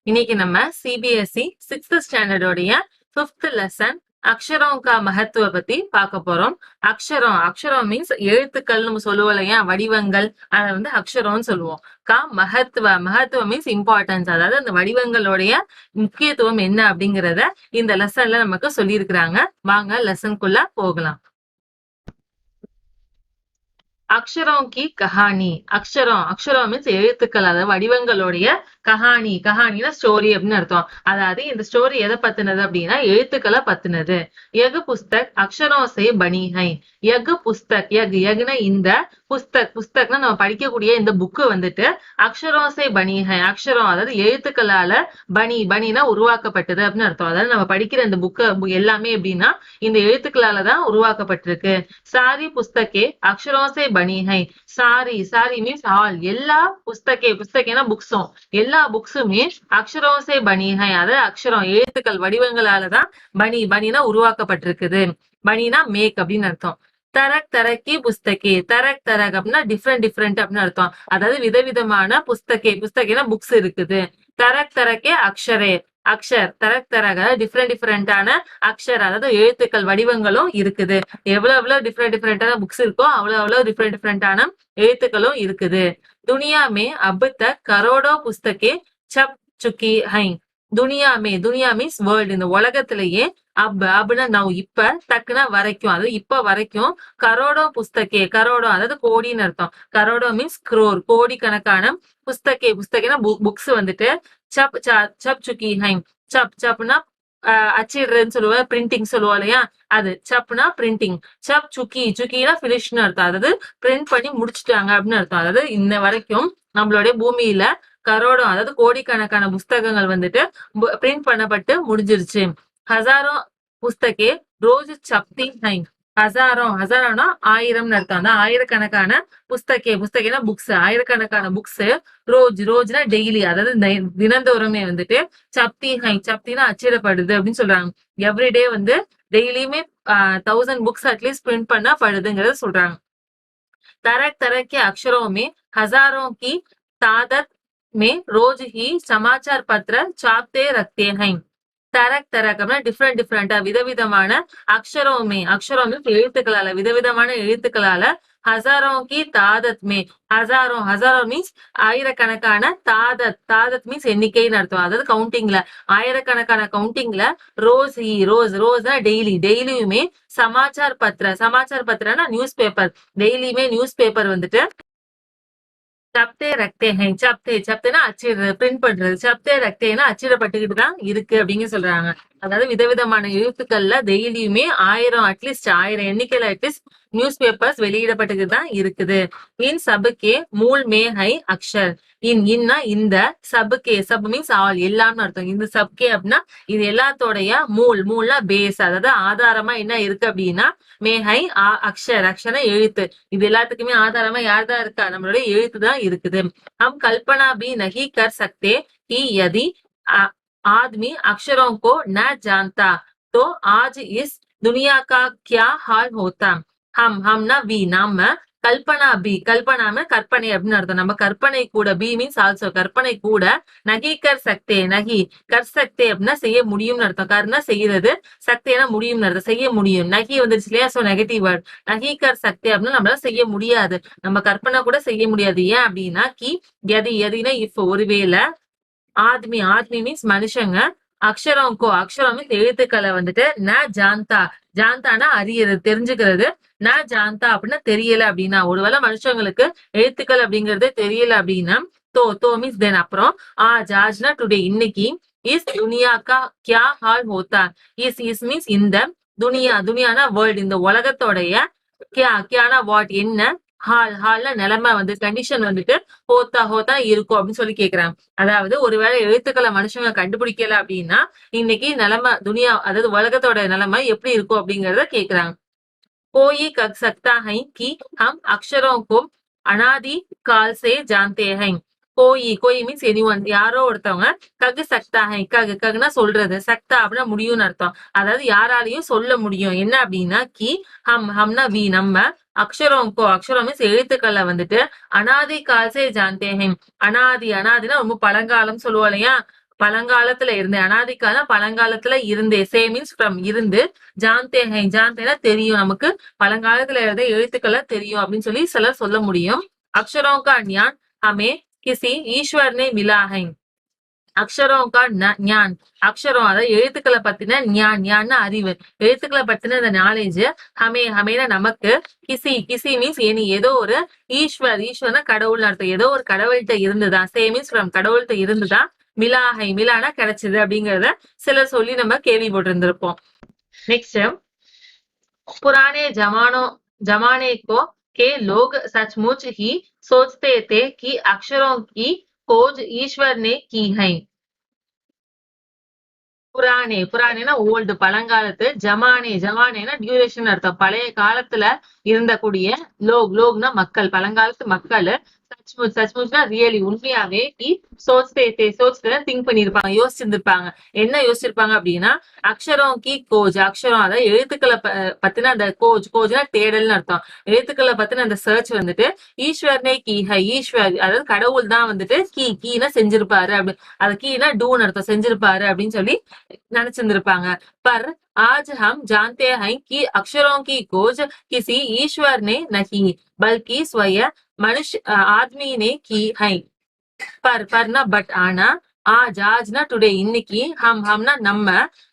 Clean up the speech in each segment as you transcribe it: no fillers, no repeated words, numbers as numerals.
இன்னைக்கு நம்ம CBSE 6th ஸ்டாண்டர்டோடைய 5th lesson அக்ஷரம் கா மகத்துவ பத்தி பார்க்க போறோம். அக்ஷரம் மீன்ஸ் எழுத்துக்கள் நம்ம சொல்லுவோம் இல்லையா, வடிவங்கள், அதை அக்ஷரம்னு சொல்லுவோம். மகத்துவ மீன்ஸ் இம்பார்ட்டன்ஸ், அதாவது அந்த வடிவங்களுடைய முக்கியத்துவம் என்ன அப்படிங்கறத இந்த லெசன்ல நமக்கு சொல்லி இருக்கிறாங்க. வாங்க லெசனுக்குள்ள போகலாம். அக்ஷரம் கி கஹானி. அக்ஷரம் மீன்ஸ் எழுத்துக்கள், அதாவது வடிவங்களுடைய கஹானினா ஸ்டோரி அப்படின்னு அர்த்தம். அதாவது இந்த ஸ்டோரி எதை பத்தினது அப்படின்னா எழுத்துக்களை பத்தினது. யக் புஸ்தக் அக்ஷரம் சே பனி ஹை. யக் புஸ்தக், யக்னா இந்த, புஸ்தக்னா நம்ம படிக்கக்கூடிய இந்த புக்கு அக்ஷரம் சே பனி ஹை. அக்ஷரம் அதாவது எழுத்துக்களால பனினா உருவாக்கப்பட்டது அப்படின்னு அர்த்தம். அதாவது நம்ம படிக்கிற இந்த புக்கு எல்லாமே எப்படின்னா இந்த எழுத்துக்களாலதான் உருவாக்கப்பட்டிருக்கு. சாரி புஸ்தகே அக்ஷரம் சே பனி ஹை. சாரி மீன்ஸ் ஆல், எல்லா புஸ்தகேனா புக்ஸும், எல்லா புக்ஸுமே அக்ஷரம் சே பனி ஹை. அதாவது அக்ஷரம் எழுத்துக்கள் வடிவங்களாலதான் பனினா உருவாக்கப்பட்டிருக்குது. பனினா மேக் அப்படின்னு அர்த்தம். தரக் புஸ்தகே. தரக் அப்படின்னா டிஃப்ரெண்ட் அப்படின்னு அர்த்தம். அதாவது விதவிதமான புஸ்தகேனா புக்ஸ் இருக்குது. தரக்கே அக்ஷரே. தரக் டிஃப்ரெண்டான அக்ஷர், அதாவது எழுத்துக்கள் வடிவங்களும் இருக்குது. எவ்வளவு டிஃப்ரெண்டான புக்ஸ் இருக்கோ அவ்வளவு டிஃப்ரெண்டான எழுத்துக்களும் இருக்குது. துனியா மே அப் தக் கரோடோ புஸ்தகே சப் சுக்கி ஹை. துனியா மீன்ஸ் வேர்ல்டு, இந்த உலகத்திலேயே அப்னா நான் இப்ப, தக்குனா வரைக்கும், அதாவது இப்ப வரைக்கும், கரோடோ அதாவது கோடின்னு அர்த்தம். கரோடோ மீன்ஸ் குரோர், கோடி கணக்கான புஸ்தகேனா புக்ஸ் சப் சுக்கி ஹை. சப்னா அச்சிடுறதுன்னு சொல்லுவோம், பிரிண்டிங் சொல்லுவோம் இல்லையா, அது சப்னா பிரிண்டிங். சுக்கினா பினிஷ்னு அர்த்தம், அதாவது பிரிண்ட் பண்ணி முடிச்சுட்டாங்க அப்படின்னு அர்த்தம். அதாவது இன்ன வரைக்கும் நம்மளுடைய பூமியில கரோடம், அதாவது கோடிக்கணக்கான புஸ்தகங்கள் பிரிண்ட் பண்ணப்பட்டு முடிஞ்சிருச்சு. ஹசாரோ புஸ்தகே ரோஜ் சப்தி ஹை. ஹசாரோனா ஆயிரம்னு அர்த்தம். தான் ஆயிரக்கணக்கான புஸ்தகேனா புக்ஸ், ஆயிரக்கணக்கான புக்ஸ் ரோஜ்னா டெய்லி, அதாவது தினந்தோறுமே சப்தினா அச்சிடப்படுது அப்படின்னு சொல்றாங்க. எவ்ரிடே டெய்லியுமே 1000 புக்ஸ் அட்லீஸ்ட் பிரிண்ட் பண்ண படுதுங்கிறத சொல்றாங்க. तरह के अक्षरों में हजारों की तादाद में रोज ही समाचार पत्र छापते रखते हैं. தரக் டிஃப்ரெண்டா விதவிதமான அக்ஷரம் எழுத்துக்களால, விதவிதமான எழுத்துக்களால ஹசாரோங்கி தாதத் மே. ஹசாரோ மீன்ஸ் ஆயிரக்கணக்கான, தாதத் மீன்ஸ் எண்ணிக்கைன்னு அர்த்தம். அதாவது கவுண்டிங்ல, ஆயிரக்கணக்கான கவுண்டிங்ல ரோஸ்னா டெய்லியுமே சமாச்சார் பத்திரனா நியூஸ் பேப்பர், டெய்லியுமே நியூஸ் பேப்பர் சப்தேனா அச்சிடுறது, பிரிண்ட் பண்றது. சப்தேனா அச்சிடப்பட்டுக்கிட்டு தான் இருக்கு அப்படின்னு சொல்றாங்க. அதாவது விதவிதமான எழுத்துக்கள்ல டெய்லியுமே அட்லீஸ்ட் 1000 எண்ணிக்கையில அட்லீஸ்ட் நியூஸ் பேப்பர்ஸ் வெளியிடப்பட்டுக்கிட்டு தான் இருக்குது. இன் சபுக்கே மூல் மே ஹை அக்ஷர். இன்னா இந்த, சப் மீன்ஸ் ஆல், எல்லாம்னு அர்த்தம். இந்த சப்கே அப்படின்னா இது எல்லாத்தோடைய மூல்னா பேஸ், அதாவது ஆதாரமா என்ன இருக்கு அப்படின்னா மேஹை அக்ஷர எழுத்து. இது எல்லாத்துக்குமே ஆதாரமா யார் தான் இருக்கா, நம்மளுடைய எழுத்து தான் இருக்குது. ஹம் கல்பனா பி நஹி கர் சக்தே கி யதி आदमी अक्षरों को न जानता तो आज इस दुनिया का क्या हाल होता. हम ना वी நாம, கல்பனா கற்பனை அப்படின்னு அர்த்தம். நம்ம கற்பனை கூட, பி மீன்ஸ் ஆல்சோ, கற்பனை கூட, நகி கர் சக்தே அப்படின்னா செய்ய முடியும்னு அர்த்தம். கர்னா செய்யறது, சக்தேனா முடியும்னு அர்த்தம், செய்ய முடியும். நகி வந்துருச்சு இல்லையா, சோ நெகட்டிவ் வேர்ட். நகி கர் சக்தே அப்படின்னா நம்மளால செய்ய முடியாது, நம்ம கற்பனை கூட செய்ய முடியாது. ஏன் அப்படின்னா கி எதினா இஃப், ஒருவேளை, ஆத்மி மீன்ஸ் மனுஷங்க, அக்ஷரம் மீன்ஸ் எழுத்துக்களை ந ஜாந்தானா அறியறது, தெரிஞ்சுக்கிறது. ந ஜாந்தா அப்படின்னா தெரியல அப்படின்னா, ஒருவேளை மனுஷங்களுக்கு எழுத்துக்கள் அப்படிங்கறதே தெரியல அப்படின்னா தோ மீன்ஸ் தென், அப்புறம் ஆஜ்னா டுடே, இன்னைக்கு, இஸ் துனியா கா கியா ஹால் ஹோத்தா. இஸ் மீன்ஸ் இந்த, துனியானா வேர்ல்ட், இந்த உலகத்தோடைய, கியானா வாட் என்ன, ஹால்ல நிலைமை கண்டிஷன் ஹோத்தா இருக்கும் அப்படின்னு சொல்லி கேக்குறாங்க. அதாவது ஒருவேளை எழுத்துக்களை மனுஷங்க கண்டுபிடிக்கல அப்படின்னா இன்னைக்கு நிலைமை, துனியா அதாவது உலகத்தோட நிலைமை எப்படி இருக்கும் அப்படிங்கறத கேக்குறாங்க. कोई कह सकता है कि हम अक्षरों को अनादि काल से जानते हैं. கோய் மீன்ஸ் எனிஒன், யாரோ ஒருத்தவங்க, ககு சக்தா ஹை. ககுனா சொல்றது, சக்தா அப்படின்னா முடியும்னு அர்த்தம். அதாவது யாராலையும் சொல்ல முடியும். என்ன அப்படின்னா கி ஹம்னா வி நம்ம, அக்ஷரம் மீன்ஸ் எழுத்துக்களை அனாதி கால்சே ஜான்தே ஹை. அனாதினா ரொம்ப பழங்காலம் சொல்லுவோம் இல்லையா, பழங்காலத்துல இருந்தே, அனாதிக்கால பழங்காலத்துல இருந்தே. சே மீன்ஸ் ஃப்ரம் இருந்து, ஜான்தே ஹை ஜான்தேனா தெரியும், நமக்கு பழங்காலத்துல இருந்தே எழுத்துக்களை தெரியும் அப்படின்னு சொல்லி சிலர் சொல்ல முடியும். அக்ஷரோं का ज्ञान हमें किसी ईश्वर ने मिला है. அக்ஷரோं का ஞான், அக்ஷரம் அதாவது எழுத்துக்களை பத்தின ஞான் அறிவு, எழுத்துக்களை பத்தின இந்த நாலேஜ். ஹமேனா நமக்கு, கிசி மீன்ஸ் எனி ஏதோ ஒரு, ஈஸ்வர்னா கடவுள் அர்த்தம், ஏதோ ஒரு கடவுள்கிட்ட இருந்துதான். சே மீன்ஸ் ஃப்ரம் கடவுள்கிட்ட இருந்துதான். மிலானா கிடைச்சது அப்படிங்கறத சிலர் சொல்லி நம்ம கேள்விப்பட்டிருந்திருப்போம். நெக்ஸ்ட், पुराने जमाने को के लोग सचमुच ही सोचते थे कि अक्षरों की खोज ईश्वर ने की है. புராணேனா ஓல்டு பழங்காலத்து, ஜமானேனா டியூரேஷன் அர்த்தம், பழைய காலத்துல இருந்தக்கூடிய, லோக்னா மக்கள், பழங்காலத்து மக்கள், சச்முச்னா ரியலி உண்மையாவே, சோச்தே திங்க் பண்ணிருப்பாங்க, யோசிச்சிருந்திருப்பாங்க. என்ன யோசிச்சிருப்பாங்க அப்படின்னா, அக்ஷரம் கி கோஜ், அக்ஷரம் அதாவது எழுத்துக்களை பத்தின அந்த கோஜ்னா தேடல்னு அர்த்தம். எழுத்துக்களை பத்தின அந்த சர்ச் வந்துட்டு ஈஸ்வர்னே கீ ஹை, ஈஸ்வர் அதாவது கடவுள் தான் வந்துட்டு கீனா செஞ்சிருப்பாரு, அப்படி அது கீனா டூன்னு அர்த்தம், செஞ்சிருப்பாரு அப்படின்னு சொல்லி நினைச்சிருந்திருப்பாங்க. பர் आज हम जानते हैं कि अक्षरों की खोज किसी ईश्वर ने नहीं बल्कि स्वयं मनुष्य आदमी ने की है. பர்னா பட், ஆனா, ஆஜ்னா டுடே இன்னைக்கு, ஹம்னா நம்ம,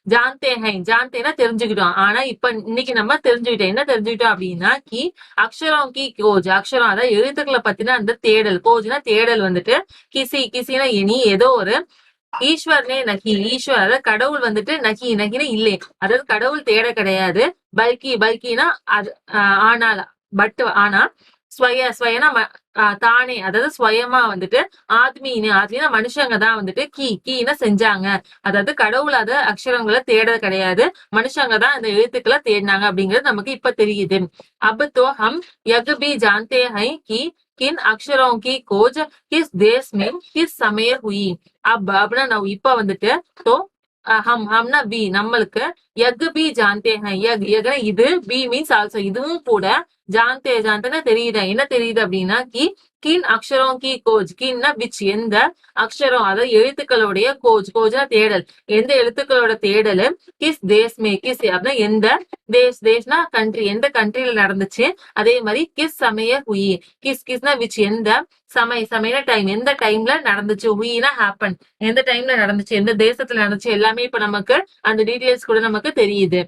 ஜான்தேனா தெரிஞ்சுக்கிட்டோம், ஆனா இப்ப இன்னைக்கு நம்ம தெரிஞ்சுக்கிட்டோம். என்ன தெரிஞ்சுக்கிட்டோம் அப்படின்னா, அக்ஷரம் கி கோஜ், அக்ஷரம் அதாவது எழுத்துக்களை பத்தின அந்த தேடல், கோஜ்னா தேடல் வந்துட்டு, கிசினா இனி ஏதோ ஒரு, ஈஸ்வர்னே நகி, ஈஸ்வர் அதாவது கடவுள் வந்துட்டு நகின்னு இல்லை, அதாவது கடவுள் தேட கிடையாது. பல்கினா அது, ஆனால், பட் ஆனா, ஸ்வயனா தானே, அதாவது ஸ்வயமா வந்துட்டு, ஆத்மீனா மனுஷங்க தான் வந்துட்டு கீனா செஞ்சாங்க, அதாவது கடவுள் அத அக்ஷரங்களை தேட கிடையாது, மனுஷங்க தான் அந்த எழுத்துக்களை தேடினாங்க அப்படிங்கிறது நமக்கு இப்ப தெரியுது. अब तो हम यह भी जानते हैं कि किन अक्षरों की खोज किस देश में किस समय हुई. அப்படின்னா நான் இப்ப வந்துட்டு, तो ஹம்னா பி நம்மளுக்கு, யக் பி ஜான்தே ஹை, யக்னா இது, பி மீன்ஸ் ஆல்சோ இதுவும் கூட, ஜான்தேனா தெரியுது. என்ன தெரியுது அப்படின்னா, கின் அக்ஷரம் கி கோஜ், கின்னா விச் எந்த, அக்ஷரம் அதாவது எழுத்துக்களுடைய கோஜ்னா தேடல், எந்த எழுத்துக்களோட தேடல், கிஸ் அப்படின்னா எந்த தேஷ்னா கண்ட்ரி, எந்த கண்ட்ரில நடந்துச்சு. அதே மாதிரி கிஸ் சமய ஹுயி, கிஸ்னா விச் எந்த, சமயனா டைம், எந்த டைம்ல நடந்துச்சு, ஹுயினா ஹேப்பன், எந்த டைம்ல நடந்துச்சு, எந்த தேசத்துல நடந்துச்சு, எல்லாமே இப்ப நமக்கு அந்த டீடைல்ஸ் கூட நமக்கு தெரியுது.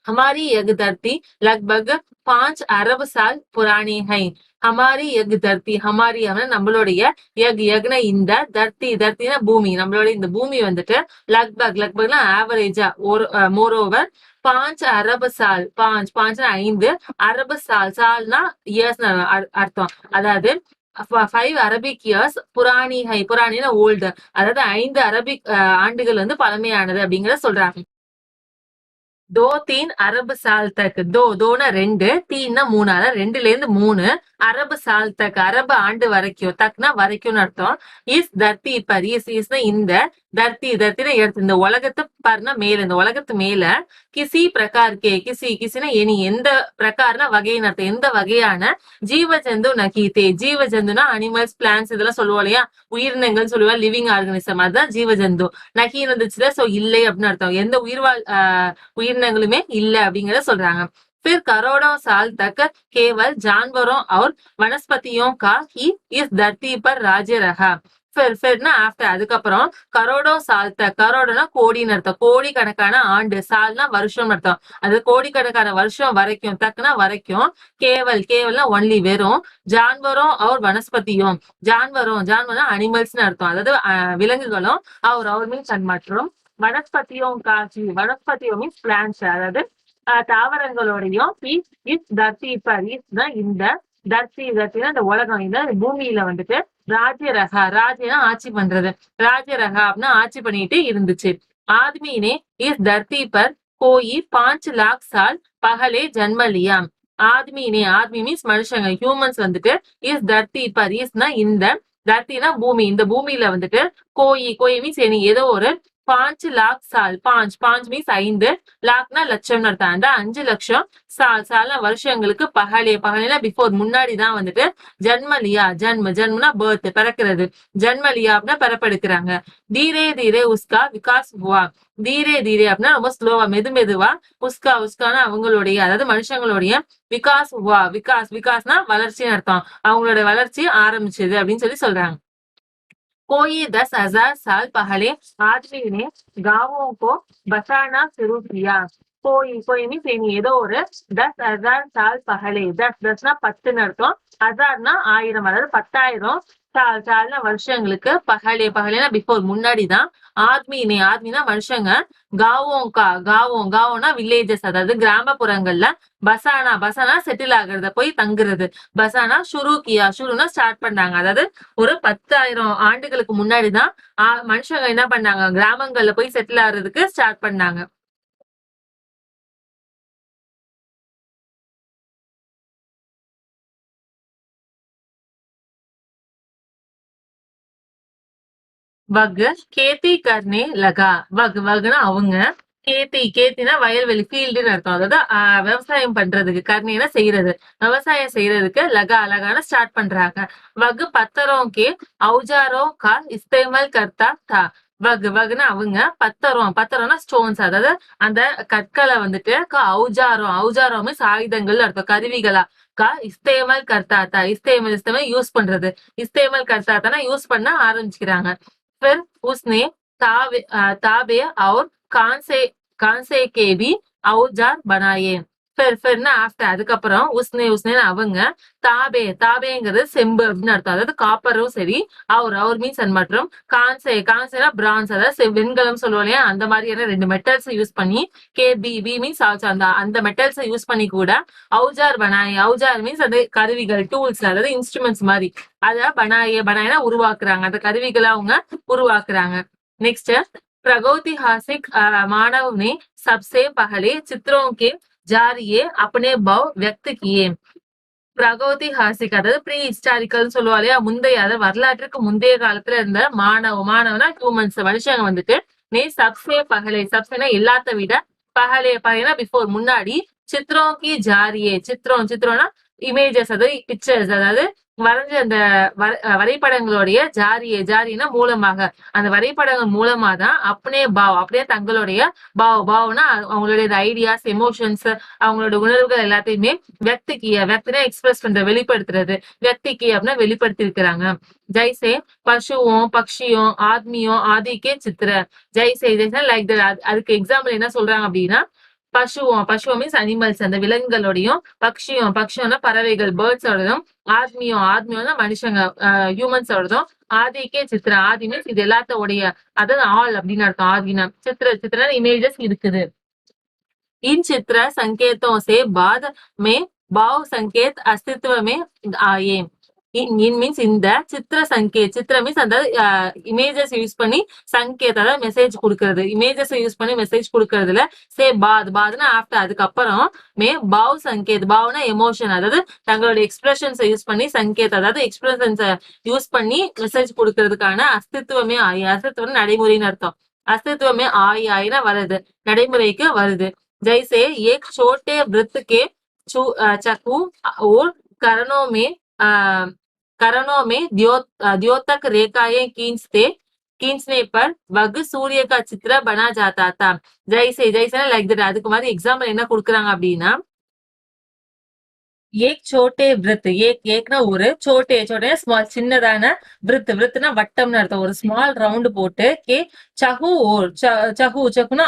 हमारी यह धरती लगभग 5 अरब साल पुरानी है. हमारी यह धरती, हमारी நம்மளுடைய, யக்னா இந்த, தர்த்தினா பூமி, நம்மளுடைய இந்த பூமி வந்துட்டு, லக்பக்னா ஆவரேஜா, ஒரு மோரோவர், 5 அரபு சால், 5 அரபு சால்னா இயர்ஸ் அர்த்தம், அதாவது 5 அரபிக் இயர்ஸ், புராணினா ஓல்டு, அதாவது 5 அரபிக் ஆண்டுகள் வந்து பழமையானது அப்படிங்கறத சொல்றாங்க. दो तीन अरब साल तक, தோனா 2, தீன்னா 3, அதாவது 2ல இருந்து 3, அரபு சால் தக் அரபு ஆண்டு வரைக்கும், தக்னா வரைக்கும்னு அர்த்தம். இஸ் தர்த்தி பர், இஸ்னா இந்த, தர்த்தினா எடுத்து, இந்த உலகத்து, பர்னா மேல, இந்த உலகத்து மேல, கிசி பிரகார் கே, கிசினா எனி எந்த, பிரகார்னா வகைன்னு அர்த்தம், எந்த வகையான, ஜீவ ஜந்து நகீதே, ஜீவ ஜந்துனா அனிமல்ஸ் பிளான்ஸ் இதெல்லாம் சொல்லுவோம் இல்லையா, உயிரினங்கள் சொல்லுவா, லிவிங் ஆர்கனிசம், அதுதான் ஜீவ ஜந்து. நகீன்னு இருந்துச்சுல, சோ இல்லை அப்படின்னு அர்த்தம், எந்த உயிரினங்களுமே இல்ல அப்படிங்கறத சொல்றாங்க. फिर करोड़ों साल तक केवल जानवरों और वनस्पतियों का ही इस धरती पर राज्य रहा. फिरना आफ्टर, அதுக்கப்புறம் கரோடோ சால் தக், கரோடோனா கோடின்னு அர்த்தம், கோடி கணக்கான ஆண்டு, சால்னா வருஷம் அர்த்தம், அது கோடிக்கணக்கான வருஷம் வரைக்கும், தக்னா வரைக்கும், கேவல்னா ஒன்லி வெறும், ஜான்வரும் அவர் வனஸ்பதியும், ஜான்வர்னா அனிமல்ஸ்னு அர்த்தம், அதாவது விலங்குகளும், அவர் மீன்ஸ் மற்றும், வனஸ்பதியும் காட்சி, வனஸ்பதியும் மீன்ஸ் பிளான்ஸ், அதாவது தாவரங்களோடையும், தர்த்தி பர், இந்த தர்த்தினா இந்த உலகம், இந்த பூமியில வந்துட்டு, ராஜ்யனா ஆட்சி பண்றது, ராஜ்யரகா அப்படின்னா ஆட்சி பண்ணிட்டு இருந்துச்சு. ஆத்மீனே இஸ் தர்த்தி பர் கோயி 5 लाख साल பகலே ஜன்மலியாம். ஆத்மி மீன்ஸ் மனுஷங்க, ஹியூமன்ஸ் வந்துட்டு, இஸ் தர்த்தி பர், இஸ்னா இந்த, தர்த்தினா பூமி, இந்த பூமியில வந்துட்டு, கோயி கோயி மீன்ஸ் எனி ஏதோ ஒரு 5 लाख साल 5 மீன்ஸ் 5 லாக்னா லட்சம்னு அர்த்தம் அந்த 5 லட்சம் சால்னா வருஷங்களுக்கு பகலினா பிஃபோர் முன்னாடி தான் வந்துட்டு ஜன்மலியா ஜன்மனா பர்த் பிறக்கிறது ஜன்மலியா அப்படின்னா பிறப்பெடுக்கிறாங்க தீரே தீரே உஸ்கா விகாஸ் ஹுவா தீரே தீரே அப்படின்னா ரொம்ப ஸ்லோவா மெதுவா உஸ்கானா அவங்களுடைய அதாவது மனுஷங்களுடைய விகாஸ் ஹுவா விகாஸ்னா வளர்ச்சின்னு அர்த்தம் அவங்களோட வளர்ச்சி ஆரம்பிச்சது அப்படின்னு சொல்றாங்க कोई 10,000 साल पहले आदमी ने गांवों को बसाना शुरू किया कोई மீன்ஸ் இனி ஏதோ ஒரு 10,000 साल पहले தஸ்னா 10ன்னு அர்த்தம் ஹசார்னா 1000 அதாவது 10,000 சால்னா வருஷங்களுக்கு பகலேனா பிஃபோர் முன்னாடிதான் ஆத்மினா மனுஷங்க காவோனா வில்லேஜஸ் அதாவது கிராமப்புறங்கள்ல பசானா செட்டில் ஆகுறத போய் தங்குறது பசானா ஷுருனா ஸ்டார்ட் பண்ணாங்க அதாவது ஒரு 10,000 ஆண்டுகளுக்கு முன்னாடிதான் மனுஷங்க என்ன பண்ணாங்க கிராமங்கள்ல போய் செட்டில் ஆகுறதுக்கு ஸ்டார்ட் பண்ணாங்க வக் கேத்தி கர்னே லகா வக்னா அவங்க கேத்தினா வயல்வெளி ஃபீல்டுன்னு அர்த்தம் அதாவது விவசாயம் பண்றதுக்கு கர்னேனா செய்யறது விவசாயம் செய்யறதுக்கு லகான ஸ்டார்ட் பண்றாங்க வக் பத்தரோம் கே औजारों का इस्तेमाल करता था வக்னா அவங்க பத்தரம்னா ஸ்டோன்ஸ் அதாவது அந்த கற்களை வந்துட்டு ஔஜாரம் மீன்ஸ் ஆயுதங்கள் அர்த்தம் கருவிகளா இஸ்தேமல் கர்த்தாத்தா இஸ்தேமல் யூஸ் பண்றது இஸ்தேமல் கர்த்தாத்தானா யூஸ் பண்ண ஆரம்பிச்சுக்கிறாங்க फिर उसने ताबे और कांसे के भी औजार बनाए फिरना ஆஃப்டர் அதுக்கப்புறம் உஸ்னே அவங்க தாபேங்கிறது செம்பு அப்படின்னு அர்த்தம் அதாவது காப்பரும் சரி அவர் மீன்ஸ் மற்றும் கான்சேனா பிரான்ஸ் அதாவது வெண்கலம் சொல்லுவோம் இல்லையா அந்த மாதிரியான 2 மெட்டல்ஸ் யூஸ் பண்ணி பி மீன்ஸ் அந்த மெட்டல்ஸ் யூஸ் பண்ணி கூட ஔஜார் மீன்ஸ் அது கருவிகள் டூல்ஸ் அதாவது இன்ஸ்ட்ருமெண்ட்ஸ் மாதிரி அத பனாயனா உருவாக்குறாங்க அந்த கருவிகளை அவங்க உருவாக்குறாங்க நெக்ஸ்ட் प्रागैतिहासिक मानव ने सबसे पहले चित्रों के ஜாரியே अपने भाव व्यक्त किए பிரகோதிஹாசிக் அதாவது ப்ரீ ஹிஸ்டாரிக்கல் சொல்லுவா இல்லையா முந்தைய அதாவது வரலாற்றுக்கு முந்தைய காலத்துல இருந்த மாணவனா ஹியூமன்ஸ் மனுஷங்க வந்துட்டு சப்சேனா எல்லாத்த விட பகலேனா பிஃபோர் முன்னாடி சித்ரோங்கி ஜாரியே சித்ரோம்னா இமேஜஸ் அதாவது பிக்சர்ஸ் அதாவது வரைஞ்ச அந்த வரைபடங்களுடைய ஜாரினா மூலமாக அந்த வரைபடங்கள் மூலமா தான் அப்படியே தங்களுடைய பாவ்னா அவங்களுடைய ஐடியாஸ் எமோஷன்ஸ் அவங்களோட உணர்வுகள் எல்லாத்தையுமே व्यक्तिना எக்ஸ்பிரஸ் பண்ற வெளிப்படுத்துறது व्यक्ति அப்படின்னா வெளிப்படுத்தி இருக்கிறாங்க ஜெய்சே பசுவும் பக்ஷியும் ஆத்மியும் ஆதிக்கே சித்திர ஜெய்சே லைக் அதுக்கு எக்ஸாம்பிள் என்ன சொல்றாங்க அப்படின்னா பசுவம் மீன்ஸ் அனிமல்ஸ் அந்த விலங்குகளோடையும் பக்ஷியம்னா பறவைகள் பேர்ட்ஸோடதும் ஆத்மியம்னா மனுஷங்க ஹியூமன்ஸோடதும் ஆதிக்கே சித்திரம் ஆதி மீன்ஸ் இது எல்லாத்தோடைய அதாவது ஆல் அப்படின்னு அர்த்தம் ஆதினா சித்திர இமேஜஸ் இருக்குது इन चित्र संकेतों से बाद में भाव संकेत अस्तित्व में आए மீன்ஸ் இந்த சித்திர மீன்ஸ் அந்த இமேஜஸ் யூஸ் பண்ணி சங்கேத் அதாவது மெசேஜ் கொடுக்கறது இமேஜஸ் யூஸ் பண்ணி மெசேஜ் கொடுக்கறதுல பாத்னா ஆஃப்டர் அதுக்கப்புறம் பாவ் சங்கேத் பாவ்னா எமோஷன் அதாவது தங்களோட எக்ஸ்பிரஷன்ஸ் யூஸ் பண்ணி சங்கேத் அதாவது எக்ஸ்பிரஷன்ஸ் யூஸ் பண்ணி மெசேஜ் கொடுக்கறதுக்கான அஸ்தித்வமே அஸ்தித்வம் நடைமுறைன்னு அர்த்தம் அஸ்தித்வமே ஆயினா வருது நடைமுறைக்கு வருது जैसे एक छोटे वृत्त के चक्कू और करणों में द्योतक रेखाएं खींचने पर वग सूर्य का चित्र बना जाता था जैसे லைக் தட் அதுக்கு மாதிரி எக்ஸாம்பிள் என்ன கொடுக்குறாங்க அப்படின்னா ஏக் சோட்டே விருத் ஏக்னா ஒரு சோட்டே ஸ்மால் சின்னதான விருத்னா வட்டம்னு அர்த்தம் ஒரு ஸ்மால் ரவுண்ட் போட்டு கே சஹுனா